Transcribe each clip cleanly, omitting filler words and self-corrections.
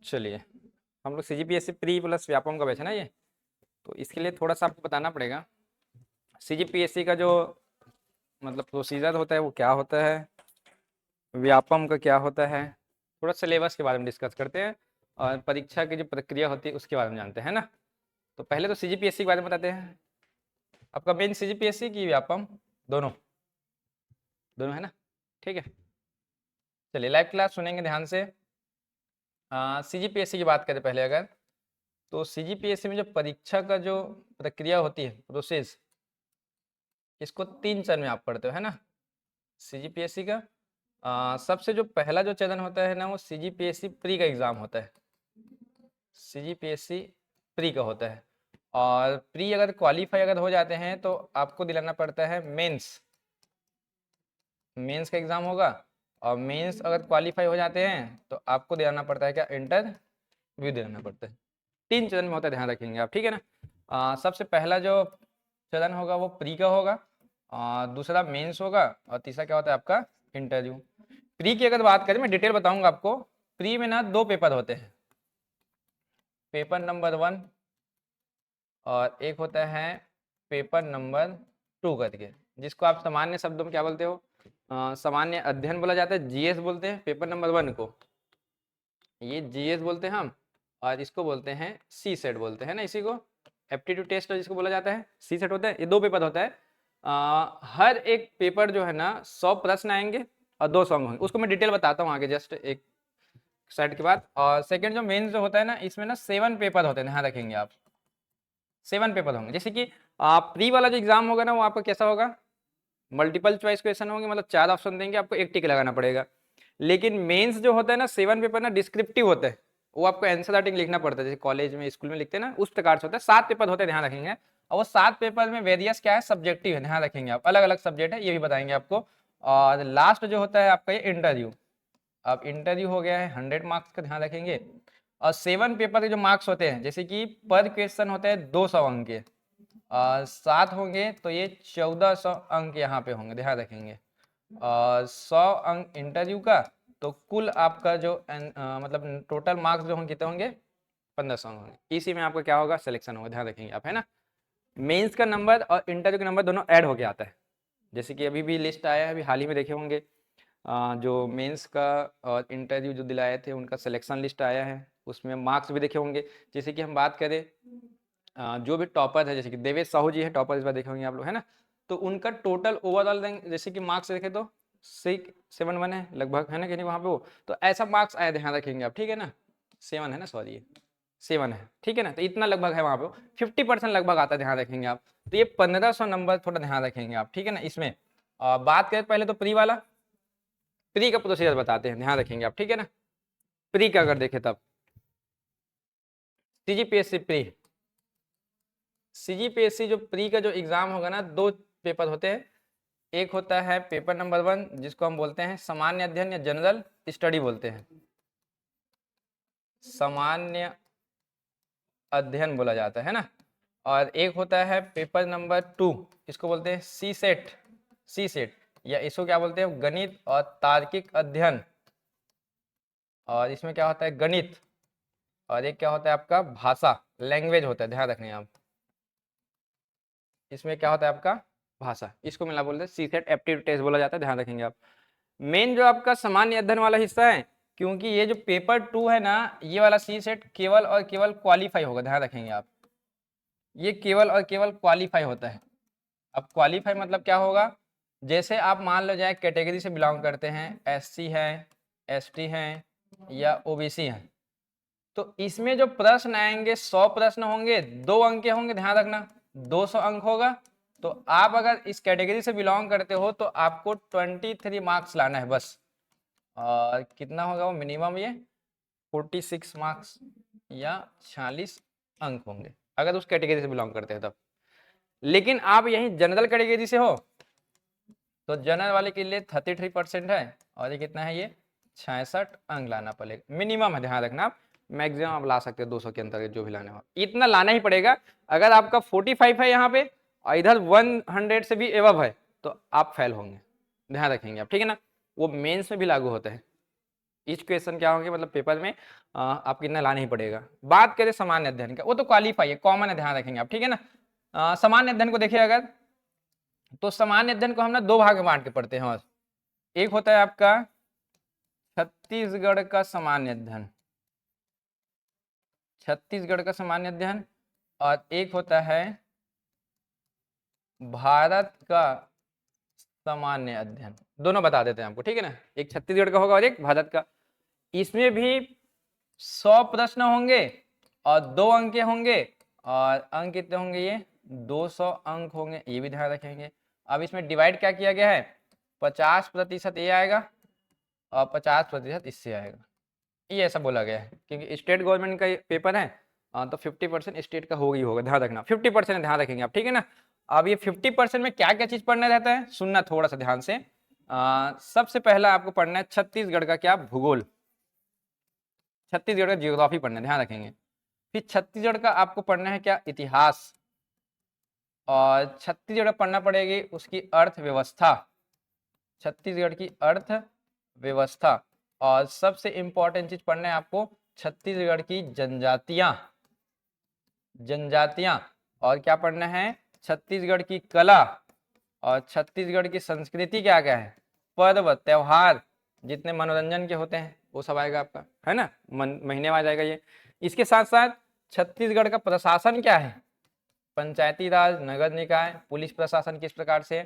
चलिए, हम लोग सीजीपीएससी प्री प्लस व्यापम का बैच है ना ये, तो इसके लिए थोड़ा सा आपको बताना पड़ेगा सीजीपीएससी का जो मतलब प्रोसीजर होता है वो क्या होता है, व्यापम का क्या होता है, थोड़ा सिलेबस के बारे में डिस्कस करते हैं और परीक्षा की जो प्रक्रिया होती है उसके बारे में जानते हैं ना। तो पहले तो सीजीपीएससी के बारे में बताते हैं। आपका मेन सीजीपीएससी की व्यापम दोनों दोनों है ना, ठीक है। चलिए लाइव क्लास सुनेंगे ध्यान से। सीजीपीएससी की बात करें पहले अगर, तो सीजीपीएससी में जो परीक्षा का जो प्रक्रिया होती है, प्रोसेस, इसको 3 चरण में आप पढ़ते हो है ना सीजीपीएससी का। सबसे जो पहला जो चरण होता है ना वो सीजीपीएससी प्री का एग्ज़ाम होता है, सीजीपीएससी प्री का होता है। और प्री अगर क्वालिफाई अगर हो जाते हैं तो आपको दिलाना पड़ता है मेंस, मेंस का एग्ज़ाम होगा। और मेंस अगर क्वालिफाई हो जाते हैं तो आपको दिलाना पड़ता है क्या, इंटरव्यू दिलाना पड़ता है। 3 चरण में होता है, ध्यान रखेंगे आप, ठीक है ना। सबसे पहला जो चरण होगा वो प्री का होगा, दूसरा मेंस होगा और तीसरा क्या होता है आपका, इंटरव्यू। प्री की अगर बात करें, मैं डिटेल बताऊंगा आपको। प्री में ना 2 पेपर होते हैं, पेपर नंबर 1 और एक होता है पेपर नंबर 2 करके, जिसको आप सामान्य शब्दों में क्या बोलते हो, सामान्य अध्ययन बोला जाता है, जीएस बोलते हैं पेपर नंबर 1 को, ये जीएस बोलते हैं हम। और इसको बोलते हैं सी सेट बोलते हैं ना, इसी को एप्टीट्यूड टेस्ट जिसको बोला जाता है, सी सेट होता है। ये 2 पेपर होता है। हर एक पेपर जो है ना 100 प्रश्न आएंगे और 2 सॉन्ग होंगे, उसको मैं डिटेल बताता हूँ आगे जस्ट एक साइड के बाद। और सेकंड जो मेंस जो होता है ना, इसमें ना 7 पेपर होते हैं, ध्यान रखेंगे आप, 7 पेपर होंगे। जैसे कि प्री वाला जो एग्जाम होगा ना वो आपका कैसा होगा, मल्टीपल चॉइस क्वेश्चन होंगे, मतलब 4 ऑप्शन देंगे, आपको एक टिक लगाना पड़ेगा। लेकिन मेंस जो होता है ना 7 पेपर ना डिस्क्रिप्टिव होता है, वो आपको आंसर राइटिंग लिखना पड़ता है, जैसे कॉलेज में स्कूल में लिखते हैं ना, उस प्रकार से होता है। 7 पेपर होते हैं, ध्यान रखेंगे। और वो 7 पेपर में वेरियस क्या है, सब्जेक्टिव है, ध्यान रखेंगे आप, अलग अलग सब्जेक्ट है, ये भी बताएंगे आपको। और लास्ट जो होता है आपका ये इंटरव्यू। अब इंटरव्यू हो गया है 100 मार्क्स का, ध्यान रखेंगे। और 7 पेपर के जो मार्क्स होते हैं, जैसे कि पर क्वेश्चन होते हैं 200 अंक के, 7 होंगे तो ये 1400 अंक यहाँ पे होंगे, ध्यान रखेंगे। 100 अंक इंटरव्यू का, तो कुल आपका जो मतलब टोटल मार्क्स जो होंगे कितने होंगे, 1500 होंगे। इसी में आपका क्या होगा, सिलेक्शन होगा, ध्यान रखेंगे आप, है ना। मेंस का नंबर और इंटरव्यू का नंबर दोनों ऐड होके आता है। जैसे कि अभी भी लिस्ट आया है, अभी हाल ही में देखे होंगे, जो मेंस का और इंटरव्यू जो दिलाए थे उनका सिलेक्शन लिस्ट आया है, उसमें मार्क्स भी देखे होंगे। जैसे कि हम बात करें जो भी टॉपर है, जैसे कि देवेश साहू जी है टॉपर, इस बार देखे होंगे आप लोग, है ना। तो उनका टोटल ओवरऑल जैसे कि मार्क्स देखे तो 671 है लगभग, है ना कि नहीं वहाँ पे वो, तो ऐसा मार्क्स आया, ध्यान रखेंगे आप, ठीक है ना। 7 है ना, सॉरी 7 है, ठीक है ना। तो इतना लगभग है वहाँ पे, 50% लगभग आता है, ध्यान रखेंगे आप। तो ये 1500 नंबर थोड़ा ध्यान रखेंगे आप, ठीक है ना। इसमें बात करें पहले तो प्री वाला, प्री का प्रोसीजर बताते हैं, ध्यान रखेंगे आप, ठीक है ना। प्री का अगर देखें तब सीजीपीएससी प्री, सीजीपीएससी जो प्री का जो एग्जाम होगा ना, 2 पेपर होते हैं। एक होता है पेपर नंबर 1 जिसको हम बोलते हैं सामान्य अध्ययन या जनरल स्टडी बोलते हैं, सामान्य अध्ययन बोला जाता है ना। और एक होता है पेपर नंबर 2, इसको बोलते हैं सी सेट, सी सेट, या इसको क्या बोलते हैं, गणित और तार्किक अध्ययन। और इसमें क्या होता है, गणित, और एक क्या होता है आपका भाषा, लैंग्वेज होता है, ध्यान रखना है आप। इसमें क्या होता है आपका भाषा, इसको मिला बोलते हैं सी सेट एप्टीट्यूड टेस्ट बोला जाता है, ध्यान रखेंगे आप। मेन जो आपका सामान्य अध्ययन वाला हिस्सा है, क्योंकि ये जो पेपर 2 है ना, ये वाला सी सेट केवल और केवल क्वालिफाई होगा, ध्यान रखेंगे आप, ये केवल और केवल क्वालिफाई होता है। अब क्वालिफाई मतलब क्या होगा, जैसे आप मान लो जाए कैटेगरी से बिलोंग करते हैं, एससी है, एसटी हैं या ओबीसी हैं, तो इसमें जो प्रश्न आएंगे 100 प्रश्न होंगे, 2 अंक के होंगे, ध्यान रखना, 200 अंक होगा। तो आप अगर इस कैटेगरी से बिलोंग करते हो तो आपको 23 मार्क्स लाना है बस। और कितना होगा वो मिनिमम, ये 46 मार्क्स या 46 अंक होंगे अगर उस कैटेगरी से बिलोंग करते हैं तब। लेकिन आप यही जनरल कैटेगरी से हो तो जनरल वाले के लिए 33% है, और ये कितना है, ये 66 अंक लाना पड़ेगा, मिनिमम है, ध्यान रखना आप। मैक्सिमम आप ला सकते हो 200 के अंतर्गत जो भी लाने हो, इतना लाना ही पड़ेगा। अगर आपका 45 है यहाँ पे और इधर 100 से भी एवब है तो आप फेल होंगे, ध्यान रखेंगे आप, ठीक है ना। वो मेंस में भी लागू होता है, इच क्वेश्चन क्या होंगे, मतलब पेपर में आपको इतना लाना ही पड़ेगा। बात करें सामान्य अध्ययन का, वो तो क्वालिफाई है, कॉमन है, ध्यान रखेंगे आप, ठीक है ना। सामान्य अध्ययन को देखिए अगर, तो सामान्य अध्ययन को हम ना दो भाग में बांट के पढ़ते हैं। और एक होता है आपका छत्तीसगढ़ का सामान्य अध्ययन, छत्तीसगढ़ का सामान्य अध्ययन, और एक होता है भारत का सामान्य अध्ययन। दोनों बता देते हैं आपको, ठीक है ना। एक छत्तीसगढ़ का होगा और एक भारत का। इसमें भी 100 प्रश्न होंगे और 2 अंक के होंगे, और अंक कितने होंगे, ये 200 अंक होंगे, ये भी ध्यान रखेंगे। अब इसमें डिवाइड क्या किया गया है, 50% ये आएगा और 50% इससे आएगा, ये ऐसा बोला गया है, क्योंकि स्टेट गवर्नमेंट का पेपर है। तो 50% स्टेट का होगा ही होगा, ध्यान रखना 50% ध्यान रखेंगे आप, ठीक है ना। अब ये 50% में क्या क्या चीज पढ़ना रहता है, सुनना थोड़ा सा ध्यान से। सबसे पहला आपको पढ़ना है छत्तीसगढ़ का क्या, भूगोल, छत्तीसगढ़ का जियोग्राफी पढ़ना है, ध्यान रखेंगे। फिर छत्तीसगढ़ का आपको पढ़ना है क्या, इतिहास, और छत्तीसगढ़ पढ़ना पड़ेगी उसकी अर्थव्यवस्था, छत्तीसगढ़ की अर्थव्यवस्था, और सबसे इंपॉर्टेंट चीज पढ़ना है आपको छत्तीसगढ़ की जनजातियां, जनजातियां, और क्या पढ़ना है, छत्तीसगढ़ की कला, और छत्तीसगढ़ की संस्कृति क्या क्या है, पर्व त्योहार जितने मनोरंजन के होते हैं वो सब आएगा आपका, है ना, महीने में आ जाएगा ये। इसके साथ साथ छत्तीसगढ़ का प्रशासन क्या है, पंचायती राज, नगर निकाय, पुलिस प्रशासन किस प्रकार से।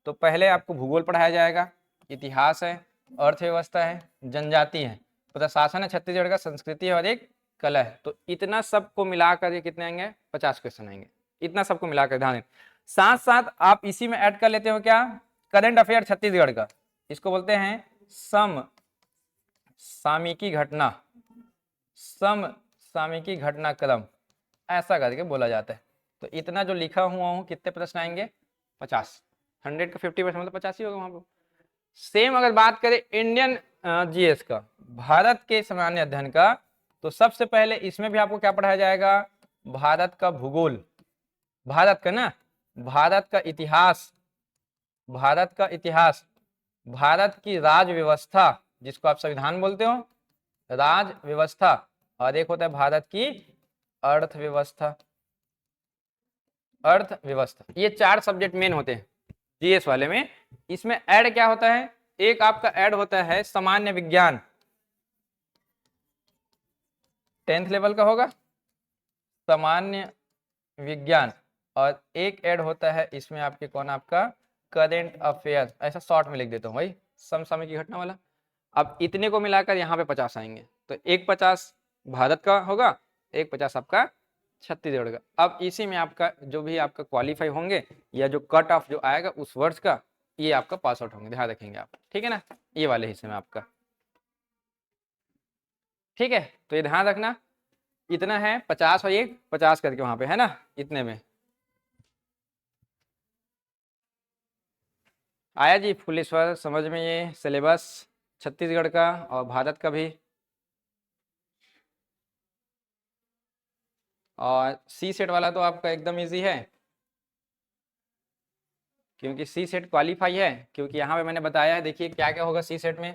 तो पहले आपको भूगोल पढ़ाया जाएगा, इतिहास है, अर्थव्यवस्था है, जनजाति है, प्रशासन है छत्तीसगढ़ का, संस्कृति है, और एक कला है। तो इतना सबको मिलाकर ये कितने आएंगे, 50 क्वेश्चन आएंगे, इतना सबको मिलाकर ध्यान। साथ साथ आप इसी में ऐड कर लेते हो क्या, करंट अफेयर छत्तीसगढ़ का, इसको बोलते हैं समसामयिकी घटना, समसामयिकी घटनाक्रम, ऐसा करके बोला जाता है। तो इतना जो लिखा हुआ हूँ, कितने प्रश्न आएंगे, 50, 100 का 50% मतलब 50 ही होगा वहां पर। सेम अगर बात करें इंडियन जीएस का, भारत के सामान्य अध्ययन का, तो सबसे पहले इसमें भी आपको क्या पढ़ाया जाएगा, भारत का भूगोल, भारत का ना, भारत का इतिहास, भारत का इतिहास, भारत की राज व्यवस्था जिसको आप संविधान बोलते हो, राज व्यवस्था, और एक होता है भारत की अर्थव्यवस्था, अर्थव्यवस्था। ये 4 सब्जेक्ट मेन होते हैं जीएस वाले में। इसमें ऐड क्या होता है, एक आपका ऐड होता है सामान्य विज्ञान, 10th लेवल का होगा सामान्य विज्ञान, और एक ऐड होता है इसमें आपके कौन, आपका करेंट अफेयर, ऐसा शॉर्ट में लिख देता हूँ भाई, समसामयिक की घटना वाला। अब इतने को मिलाकर यहाँ पे 50 आएंगे, तो एक 50 भारत का होगा, एक 50 आपका छत्तीसगढ़ का। अब इसी में आपका जो भी आपका क्वालिफाई होंगे, या जो कट ऑफ जो आएगा उस वर्ष का, ये आपका पास आउट होंगे, ध्यान रखेंगे आप, ठीक है ना, ये वाले हिस्से में आपका, ठीक है। तो ये ध्यान रखना, इतना है 50 और 50 करके वहां पे, है ना, इतने में आया जी फुलेश्वर समझ में ये सिलेबस छत्तीसगढ़ का और भारत का भी। और सी सेट वाला तो आपका एकदम इजी है, क्योंकि सी सेट क्वालिफाई है, क्योंकि यहाँ पे मैंने बताया है, देखिए क्या क्या होगा सी सेट में,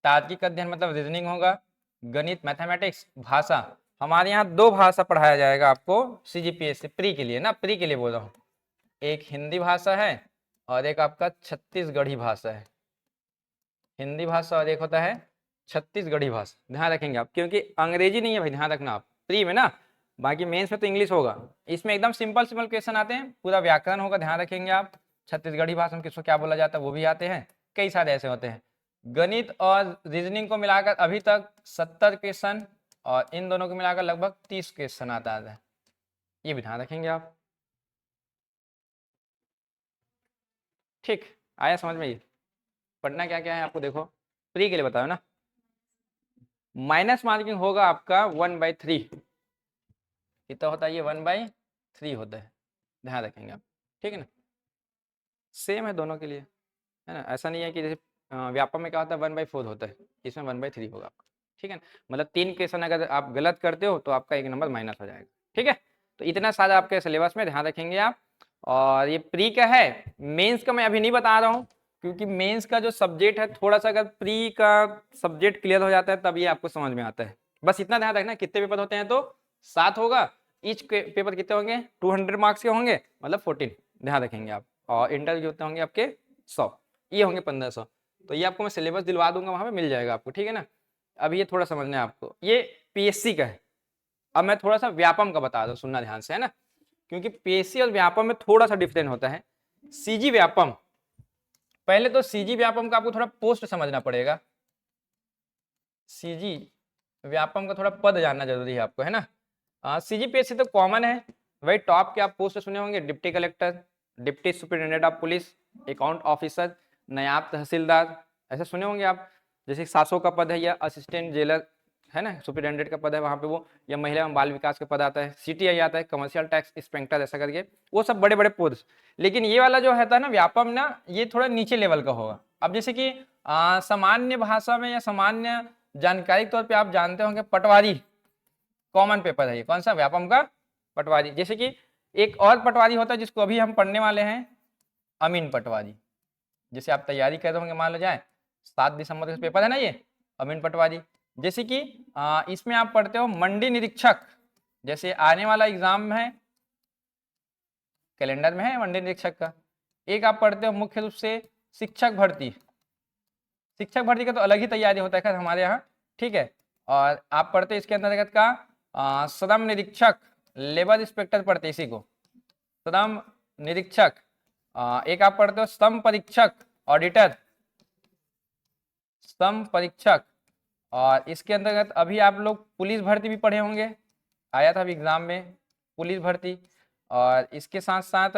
तार्किक अध्ययन मतलब रीजनिंग होगा, गणित मैथमेटिक्स, भाषा। हमारे यहाँ 2 भाषा पढ़ाया जाएगा आपको सीजीपीएस से, प्री के लिए ना, प्री के लिए बोल रहा हूँ, एक हिंदी भाषा है और एक आपका छत्तीसगढ़ी भाषा है, हिंदी भाषा और एक होता है छत्तीसगढ़ी भाषा, ध्यान रखेंगे आप, क्योंकि अंग्रेजी नहीं है भाई, ध्यान रखना आप, प्री में ना, बाकी मेंस में तो इंग्लिश होगा। इसमें एकदम सिंपल सिंपल क्वेश्चन आते हैं, पूरा व्याकरण होगा, ध्यान रखेंगे आप, छत्तीसगढ़ी भाषा में किसको क्या बोला जाता है वो भी आते हैं, कई सारे ऐसे होते हैं। गणित और रीजनिंग को मिलाकर अभी तक 70 क्वेश्चन, और इन दोनों को मिलाकर लगभग 30 क्वेश्चन आता है, ये भी ध्यान रखेंगे आप, ठीक। आया समझ में, ये पढ़ना क्या क्या है आपको, देखो प्री के लिए बताओ ना, माइनस मार्किंग होगा आपका 1/3, कितना होता है ये, 1/3 होता है, ध्यान रखेंगे आप, ठीक है ना, सेम है दोनों के लिए, है ना, ऐसा नहीं है कि जैसे व्यापक में क्या होता है 1/4 होता है, इसमें 1/3 होगा आपका, ठीक है ना, मतलब 3 क्वेश्चन अगर आप गलत करते हो तो आपका 1 नंबर माइनस हो जाएगा, ठीक है। तो इतना सारा आपके सिलेबस में ध्यान रखेंगे आप, और ये प्री का है, मेंस का मैं अभी नहीं बता रहा हूँ, क्योंकि मेंस का जो सब्जेक्ट है थोड़ा सा अगर प्री का सब्जेक्ट क्लियर हो जाता है तब ये आपको समझ में आता है। बस इतना ध्यान रखना कितने पेपर होते हैं, तो 7 होगा। ईच पेपर कितने होंगे, 200 मार्क्स के होंगे, मतलब 14 ध्यान रखेंगे आप। और इंटरव्यू होते होंगे आपके 100, ये होंगे 1500। तो ये आपको मैं सिलेबस दिलवा दूंगा, वहां पे मिल जाएगा आपको, ठीक है ना। अब ये थोड़ा समझना है आपको, ये पीएससी का है। अब मैं थोड़ा सा व्यापम का बता दूं, सुनना ध्यान से, है ना, क्योंकि पीएससी और व्यापम में थोड़ा सा डिफरेंट होता है। सीजी व्यापम, पहले तो सीजी व्यापम का आपको थोड़ा पोस्ट समझना पड़ेगा। सीजी व्यापम का थोड़ा पद जानना जरूरी है आपको, है ना। सीजी पीएससी तो कॉमन है, वही टॉप के आप पोस्ट सुने होंगे, deputy collector, deputy superintendent of police, account officer, नायब तहसीलदार, ऐसे सुने होंगे आप। जैसे सासो का पद है, या असिस्टेंट जेलर, है ना, सुपरिटेंडेंट का पद है वहाँ पे वो, या महिला एवं बाल विकास का पद आता है, सीटीआई आता है, कमर्शियल टैक्स इंस्पेक्टर, ऐसा करके वो सब बड़े बड़े पद। लेकिन ये वाला जो है ना व्यापम ना, ये थोड़ा नीचे लेवल का होगा। अब जैसे कि सामान्य भाषा में या सामान्य जानकारी के तौर पे आप जानते होंगे पटवारी, कॉमन पेपर है ये, कौन सा, व्यापम का पटवारी। जैसे कि एक और पटवारी होता है जिसको अभी हम पढ़ने वाले हैं, अमीन पटवारी। जैसे आप तैयारी कर रहे होंगे, मान लो जाए 7 दिसंबर का पेपर है ना ये, अमीन पटवारी। जैसे कि इसमें आप पढ़ते हो मंडी निरीक्षक, जैसे आने वाला एग्जाम है, कैलेंडर में है मंडी निरीक्षक का। एक आप पढ़ते हो मुख्य रूप से शिक्षक भर्ती, शिक्षक भर्ती का तो अलग ही तैयारी होता है खैर हमारे यहाँ, ठीक है। और आप पढ़ते इसके अंतर्गत का श्रम निरीक्षक, लेबर इंस्पेक्टर पढ़ते इसी को, श्रम निरीक्षक। एक आप पढ़ते हो श्रम परीक्षक, ऑडिटर, श्रम परीक्षक। और इसके अंतर्गत अभी आप लोग पुलिस भर्ती भी पढ़े होंगे, आया था अभी एग्जाम में पुलिस भर्ती। और इसके साथ साथ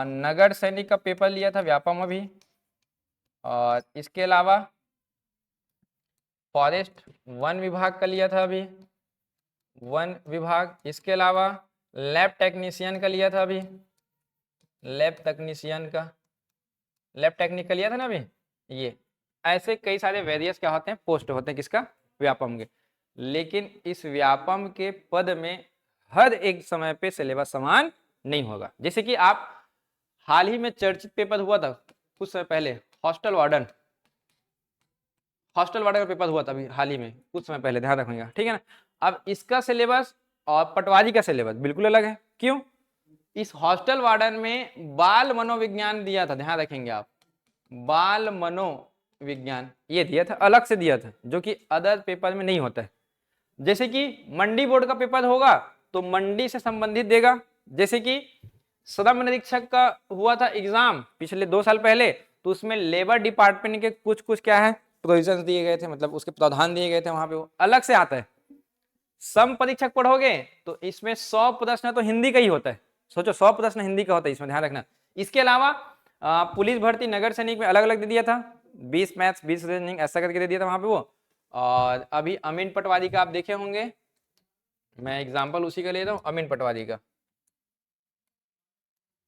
नगर सैनिक का पेपर लिया था व्यापम में भी। और इसके अलावा फॉरेस्ट वन विभाग का लिया था अभी, वन विभाग। इसके अलावा लैब टेक्नीशियन का लिया था अभी, लैब टेक्नीशियन का, लैब टेक्निक का लिया था ना अभी। ये ऐसे कई सारे वेरियस क्या होते हैं, पोस्ट होते हैं किसका, व्यापम के। लेकिन इस व्यापम के पद में हर एक समय पे सिलेबस समान नहीं होगा। जैसे कि आप हाल ही में चर्चित पेपर हुआ था कुछ समय पहले, हॉस्टल वार्डन, हॉस्टल वार्डन का पेपर हुआ था अभी हाल ही में कुछ समय पहले, ध्यान रखिएगा, ठीक है ना। अब इसका सिलेबस और पटवारी का सिलेबस बिल्कुल अलग है। क्यों, इस हॉस्टल वार्डन में बाल मनोविज्ञान दिया था, ध्यान रखेंगे आप, बाल मनोविज्ञान ये दिया था, अलग से दिया था, जो कि अदर पेपर में नहीं होता है। जैसे कि मंडी बोर्ड का पेपर होगा तो मंडी से संबंधित देगा। जैसे कि श्रम निरीक्षक का हुआ था एग्जाम पिछले 2 साल पहले, तो उसमें लेबर डिपार्टमेंट के कुछ कुछ क्या है प्रोविजन दिए गए थे, मतलब उसके प्रावधान दिए गए थे, वहां पे वो अलग से आता है। सम परीक्षक पढ़ोगे तो इसमें 100 प्रश्न तो हिंदी का ही होता है, सोचो 100 प्रश्न हिंदी का होता है इसमें, ध्यान रखना। इसके अलावा पुलिस भर्ती नगर सैनिक में अलग अलग दे दिया था, 20 मैथ्स 20 रीजनिंग ऐसा करके दे दिया था वहां पे वो। और अभी अमीन पटवारी का आप देखे होंगे, मैं एग्जाम्पल उसी का ले रहा हूँ, अमीन पटवारी का,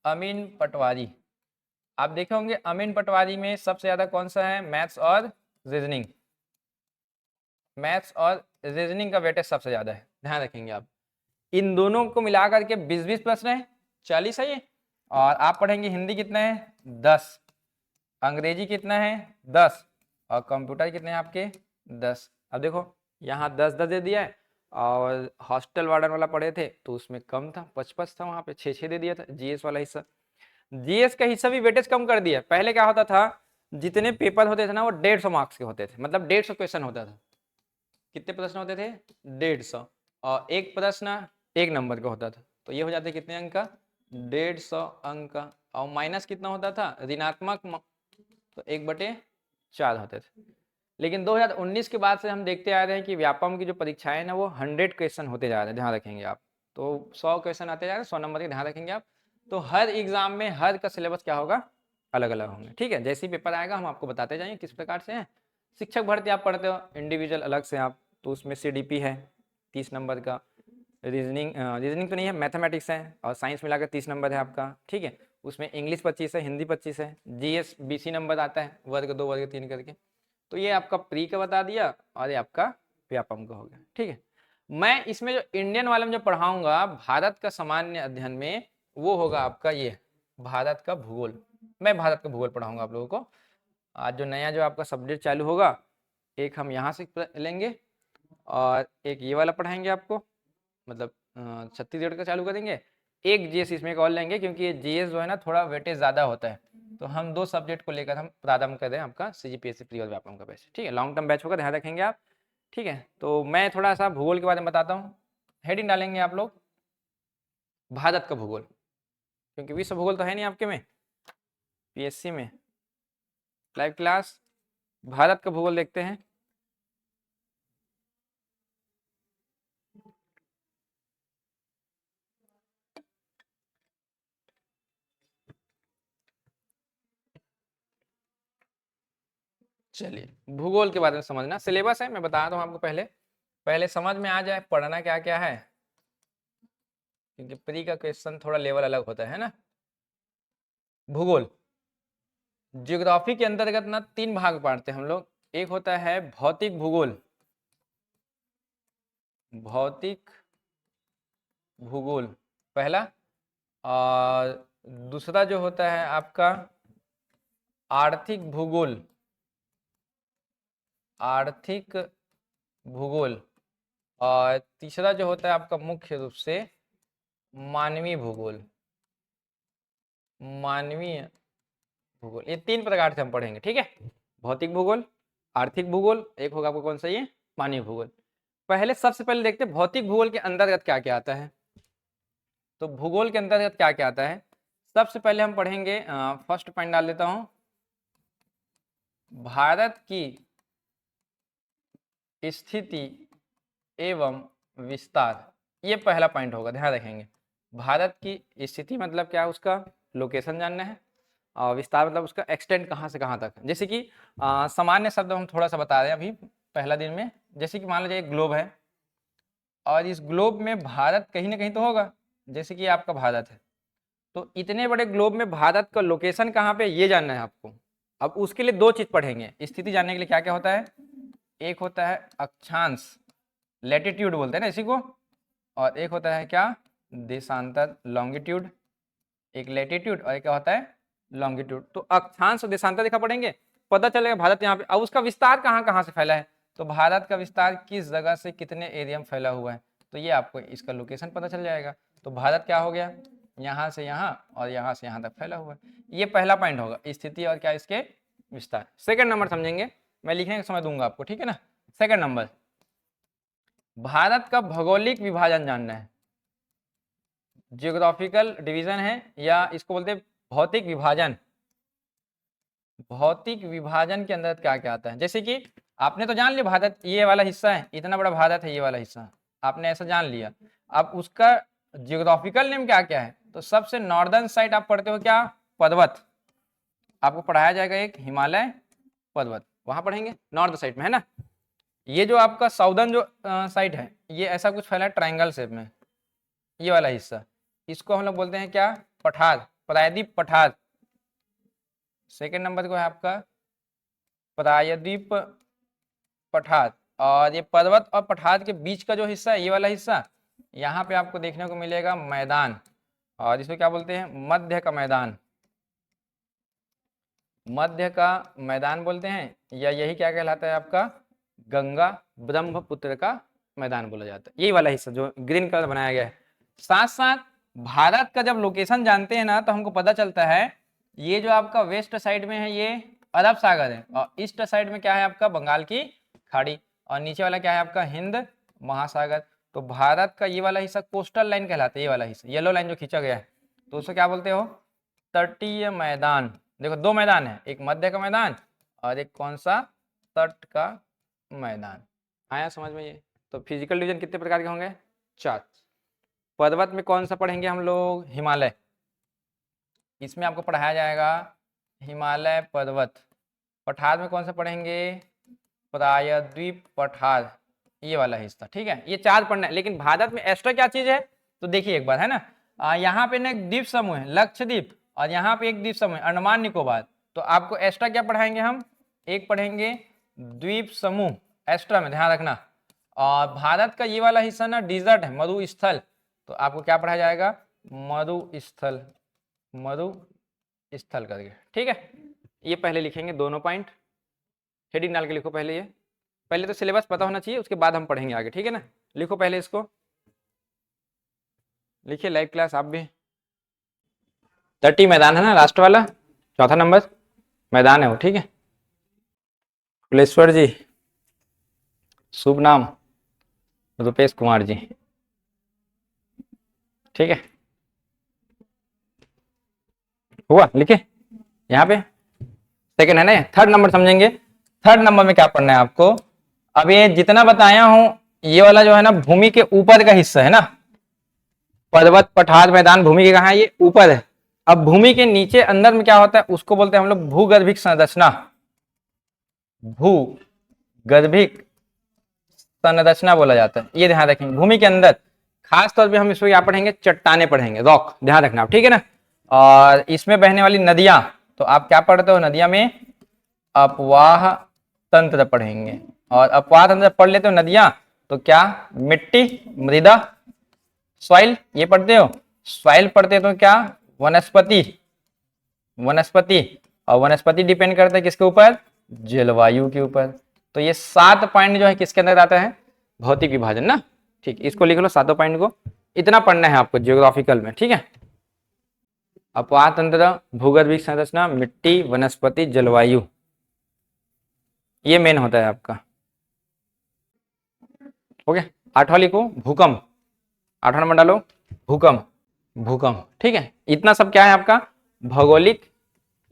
अमीन पटवारी आप देखे होंगे। अमीन पटवारी में सबसे ज्यादा कौन सा है, मैथ्स और रीजनिंग, मैथ्स और रीजनिंग का वेटेज सबसे ज्यादा है, ध्यान रखेंगे आप। इन दोनों को मिला करके 20-20 प्रश्न है, 40 है ये। और आप पढ़ेंगे हिंदी कितना है 10, अंग्रेजी कितना है 10, और कंप्यूटर कितने हैं आपके 10। अब देखो यहाँ 10-10 दे दिया है, और हॉस्टल वार्डन वाला पढ़े थे तो उसमें कम था, 55 था, वहाँ पे 6-6 दे दिया था। जीएस वाला हिस्सा, जीएस का हिस्सा भी वेटेज कम कर दिया। पहले क्या होता था, जितने पेपर होते थे ना वो 150 मार्क्स के होते थे, मतलब 150 क्वेश्चन होता था। कितने प्रश्न होते थे 150, और एक प्रश्न 1 नंबर का होता था, तो ये हो जाते कितने अंक का 150 अंक का। और माइनस कितना होता था ऋणात्मक, तो 1/4 होते थे। लेकिन 2019 के बाद से हम देखते आ रहे हैं कि व्यापम की जो परीक्षाएं ना वो 100 क्वेश्चन होते जा रहे हैं, ध्यान रखेंगे आप। तो 100 क्वेश्चन आते जा रहे हैं, 100 नंबर के, ध्यान रखेंगे आप। तो हर एग्जाम में हर का सिलेबस क्या होगा, अलग अलग होंगे, ठीक है। जैसे ही पेपर आएगा हम आपको बताते जाएंगे किस प्रकार से है। शिक्षक भर्ती आप पढ़ते हो इंडिविजुअल अलग से आप, तो उसमें सीडीपी है 30 नंबर का, रीजनिंग तो नहीं है, मैथमेटिक्स है, और साइंस मिलाकर 30 नंबर है आपका, ठीक है। उसमें इंग्लिश 25 है, हिंदी 25 है, जीएस 20 नंबर आता है, वर्ग 2 वर्ग 3 करके। तो ये आपका प्री का बता दिया, और ये आपका व्यापम का हो गया, ठीक है। मैं इसमें जो इंडियन वाले में जो पढ़ाऊंगा भारत का सामान्य अध्ययन में, वो होगा आपका ये भारत का भूगोल, मैं भारत का भूगोल पढ़ाऊंगा आप लोगों को। आज जो नया जो आपका सब्जेक्ट चालू होगा, एक हम यहाँ से लेंगे और एक ये वाला पढ़ाएंगे आपको, मतलब छत्तीसगढ़ का चालू करेंगे। एक जीएस इसमें एक और लेंगे, क्योंकि ये जीएस जो है ना थोड़ा वेटेज ज़्यादा होता है, तो हम 2 सब्जेक्ट को लेकर हम प्रारंभ कर रहे हैं आपका सीजीपीएससी प्री और व्यापम का बैच। ठीक है, लॉन्ग टर्म बैच होगा, ध्यान रखेंगे आप। ठीक है, तो मैं थोड़ा सा भूगोल के बारे में बताता हूँ। हेडिंग डालेंगे आप लोग भारत का भूगोल, क्योंकि विश्व भूगोल तो है नहीं आपके में पीएससी में। लाइव क्लास भारत का भूगोल देखते हैं। चलिए, भूगोल के बारे में समझना, सिलेबस है मैं बता रहा हूँ आपको। पहले पहले समझ में आ जाए पढ़ना क्या क्या है, क्योंकि प्री का क्वेश्चन थोड़ा लेवल अलग होता है ना। भूगोल ज्योग्राफी के अंतर्गत ना 3 भाग बांटते हैं हम लोग। एक होता है भौतिक भूगोल, भौतिक भूगोल पहला, और दूसरा जो होता है आपका आर्थिक भूगोल, आर्थिक भूगोल, और तीसरा जो होता है आपका मुख्य रूप से मानवीय भूगोल, मानवीय भूगोल। ये 3 प्रकार से हम पढ़ेंगे। ठीक है, भौतिक भूगोल, आर्थिक भूगोल, एक होगा आपको कौन सा ये मानवीय भूगोल। पहले सबसे पहले देखते हैं भौतिक भूगोल के अंतर्गत क्या क्या आता है। तो भूगोल के अंतर्गत क्या क्या आता है, सबसे पहले हम पढ़ेंगे, फर्स्ट पॉइंट डाल देता हूं, भारत की स्थिति एवं विस्तार। ये पहला पॉइंट होगा, ध्यान रखेंगे। भारत की स्थिति मतलब क्या है, उसका लोकेशन जानना है, और विस्तार मतलब उसका एक्सटेंड कहाँ से कहाँ तक है। जैसे कि सामान्य शब्द हम थोड़ा सा बता रहे हैं अभी पहला दिन में। जैसे कि मान लीजिए एक ग्लोब है, और इस ग्लोब में भारत कहीं ना कहीं तो होगा, जैसे कि आपका भारत है, तो इतने बड़े ग्लोब में भारत का लोकेशन कहाँ पे, ये जानना है आपको। अब उसके लिए 2 चीज पढ़ेंगे स्थिति जानने के लिए। क्या क्या होता है, एक होता है अक्षांश, लैटिट्यूड बोलते हैं ना इसी को, और एक होता है क्या, देशांतर, लॉन्गिट्यूड। एक लैटिट्यूड और एक क्या होता है लॉन्गिट्यूड। तो अक्षांश और देशांतर देखा पढ़ेंगे, पता चलेगा भारत यहाँ पे। अब उसका विस्तार कहाँ कहाँ से फैला है, तो भारत का विस्तार किस जगह से कितने एरिया में फैला हुआ है, तो ये आपको इसका लोकेशन पता चल जाएगा। तो भारत क्या हो गया, यहाँ से यहाँ और यहाँ से यहाँ तक फैला हुआ है। ये पहला पॉइंट होगा, स्थिति और क्या इसके विस्तार। सेकंड नंबर समझेंगे, मैं लिखने का समय दूंगा आपको, ठीक है ना। सेकंड नंबर, भारत का भौगोलिक विभाजन जानना है। जियोग्राफिकल डिवीजन है, या इसको बोलते हैं भौतिक विभाजन। भौतिक विभाजन के अंदर क्या क्या आता है, जैसे कि आपने तो जान लिया भारत ये वाला हिस्सा है, इतना बड़ा भारत है ये वाला हिस्सा, आपने ऐसा जान लिया। अब उसका जियोग्राफिकल नेम क्या क्या है, तो सबसे नॉर्दर्न साइड आप पढ़ते हो क्या, पर्वत, आपको पढ़ाया जाएगा एक हिमालय पर्वत, वहां पढ़ेंगे नॉर्थ साइड में, है ना। ये जो आपका साउदर्न जो साइड है, ये ऐसा कुछ फैला है ट्राइंगल शेप में, ये वाला हिस्सा, इसको हम लोग बोलते हैं क्या, पठार, प्रायद्वीप पठार। सेकेंड नंबर को है आपका प्रायद्वीप पठार। और ये पर्वत और पठार के बीच का जो हिस्सा है, ये वाला हिस्सा, यहाँ पे आपको देखने को मिलेगा मैदान, और इसको क्या बोलते हैं, मध्य का मैदान, मध्य का मैदान बोलते हैं, या यही क्या कहलाता है आपका, गंगा ब्रह्मपुत्र का मैदान बोला जाता है। यही वाला हिस्सा जो ग्रीन कलर बनाया गया है। साथ साथ भारत का जब लोकेशन जानते हैं ना, तो हमको पता चलता है ये जो आपका वेस्ट साइड में है ये अरब सागर है, और ईस्ट साइड में क्या है आपका बंगाल की खाड़ी, और नीचे वाला क्या है आपका हिंद महासागर। तो भारत का ये वाला हिस्सा कोस्टल लाइन कहलाता है, ये वाला हिस्सा येलो लाइन जो खींचा गया है, तो उसको क्या बोलते हो, तटीय मैदान। देखो 2 मैदान है, एक मध्य का मैदान और एक कौन सा, तट का मैदान। आया समझ में ये। तो फिजिकल डिवीजन कितने प्रकार के होंगे, 4। पर्वत में कौन सा पढ़ेंगे हम लोग, हिमालय, इसमें आपको पढ़ाया जाएगा हिमालय पर्वत। पठार में कौन सा पढ़ेंगे, प्रायद्वीप पठार, ये वाला हिस्सा। ठीक है, ये 4 पढ़ना है। लेकिन भारत में एक्स्ट्रा क्या चीज है, तो देखिए एक बार, है ना, यहाँ पे ना एक द्वीप समूह है लक्षद्वीप, और यहाँ पे एक द्वीप समूह है अंडमान निकोबार। तो आपको एक्स्ट्रा क्या पढ़ाएंगे हम, एक पढ़ेंगे द्वीप समूह एक्स्ट्रा में, ध्यान रखना। और भारत का ये वाला हिस्सा ना डिजर्ट है, मरुस्थल, तो आपको क्या पढ़ाया जाएगा, मरुस्थल, मरुस्थल स्थल करके, ठीक है। ये पहले लिखेंगे दोनों पॉइंट, हेडिंग डाल के लिखो पहले। ये पहले तो सिलेबस पता होना चाहिए, उसके बाद हम पढ़ेंगे आगे, ठीक है ना। लिखो पहले इसको, लिखिए लाइव क्लास आप भी। 30 मैदान है ना, लास्ट वाला चौथा नंबर मैदान है वो, ठीक है। कुलेश्वर जी, शुभ नाम रुपेश कुमार जी, ठीक है। हुआ, लिखे यहाँ पे। सेकंड है ना, थर्ड नंबर समझेंगे। थर्ड नंबर में क्या पढ़ना है आपको। अब ये जितना बताया हूं, ये वाला जो है ना भूमि के ऊपर का हिस्सा है ना, पर्वत पठार मैदान भूमि के कहा है, ये ऊपर है। अब भूमि के नीचे अंदर में क्या होता है, उसको बोलते हैं हम लोग भूगर्भिक संरचना। भूगर्भिक संरचना बोला जाता है, ये ध्यान रखेंगे। भूमि के अंदर खास तौर पे हम इसको क्या पढ़ेंगे, चट्टाने पढ़ेंगे, रॉक, ध्यान रखना आप, ठीक है ना। और इसमें बहने वाली नदियां, तो आप क्या पढ़ते हो, नदियां में अपवाह तंत्र पढ़ेंगे। और अपवाह तंत्र पढ़ लेते हो नदियां, तो क्या मिट्टी, मृदा, सॉइल, ये पढ़ते हो। सॉइल पढ़ते तो क्या वनस्पति, वनस्पति, और वनस्पति डिपेंड करता है किसके ऊपर, जलवायु के ऊपर। तो ये 7 पॉइंट जो है किसके अंदर आता है, भौतिक विभाजन ना, ठीक। इसको लिख लो 7 पॉइंट को, इतना पढ़ना है आपको जियोग्राफिकल में, ठीक है। अपवाह तंत्र, भूगर्भिक संरचना, मिट्टी, वनस्पति, जलवायु, ये मेन होता है आपका, हो गया। 8वां लिखो भूकंप, 8वां नंबर डालो भूकंप, भूकंप, ठीक है। इतना सब क्या है आपका भौगोलिक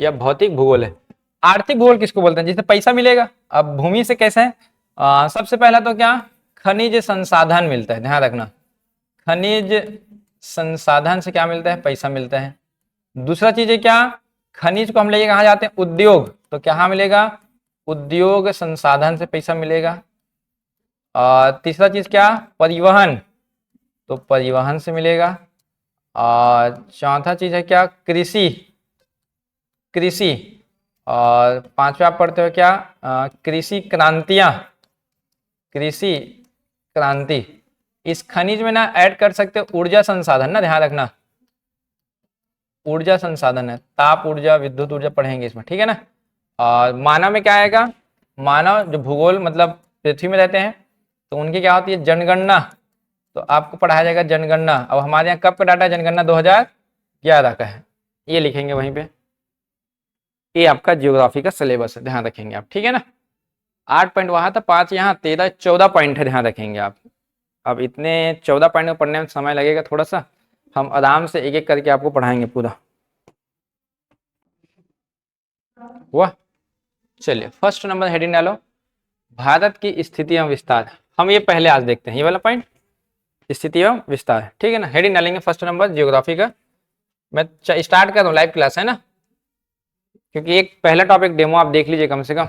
या भौतिक भूगोल है। आर्थिक भूगोल किसको बोलते हैं, जिससे पैसा मिलेगा। अब भूमि से कैसे है, सबसे पहला तो क्या खनिज संसाधन मिलता है, ध्यान रखना। खनिज संसाधन से क्या मिलता है, पैसा मिलता है। दूसरा चीज है क्या, खनिज को हम लेके कहा जाते हैं उद्योग, तो क्या मिलेगा, उद्योग संसाधन से पैसा मिलेगा। और तीसरा चीज क्या, परिवहन, तो परिवहन से मिलेगा। और चौथा चीज है क्या, कृषि, कृषि। और पांचवा आप पढ़ते हो क्या, कृषि क्रांतियां, कृषि क्रांति। इस खनिज में ना ऐड कर सकते हो ऊर्जा संसाधन ना, ध्यान रखना, ऊर्जा संसाधन है, ताप ऊर्जा, विद्युत ऊर्जा पढ़ेंगे इसमें, ठीक है ना। और मानव में क्या आएगा, मानव जो भूगोल मतलब पृथ्वी में रहते हैं, तो उनकी क्या होती है जनगणना, तो आपको पढ़ाया जाएगा जनगणना। अब हमारे यहाँ कब का डाटा है, जनगणना 2011 का है, ये लिखेंगे वहीं पे। ये आपका जियोग्राफी का सिलेबस है, ध्यान रखेंगे आप, ठीक है ना। 8 पॉइंट वहां था, 5 यहाँ, 13 14 पॉइंट है, ध्यान रखेंगे आप। अब इतने 14 पॉइंट को पढ़ने में समय लगेगा थोड़ा सा, हम आराम से एक एक करके आपको पढ़ाएंगे पूरा। हुआ, चलिए फर्स्ट नंबर हेडिंग डालो, भारत की स्थिति एवं विस्तार। हम ये पहले आज देखते हैं, ये वाला पॉइंट स्थिति एवं विस्तार, ठीक है ना। हेडिंग डालेंगे फर्स्ट नंबर जियोग्राफी का। मैं स्टार्ट कर दूं, लाइव क्लास है ना, क्योंकि एक पहला टॉपिक डेमो आप देख लीजिए कम से कम।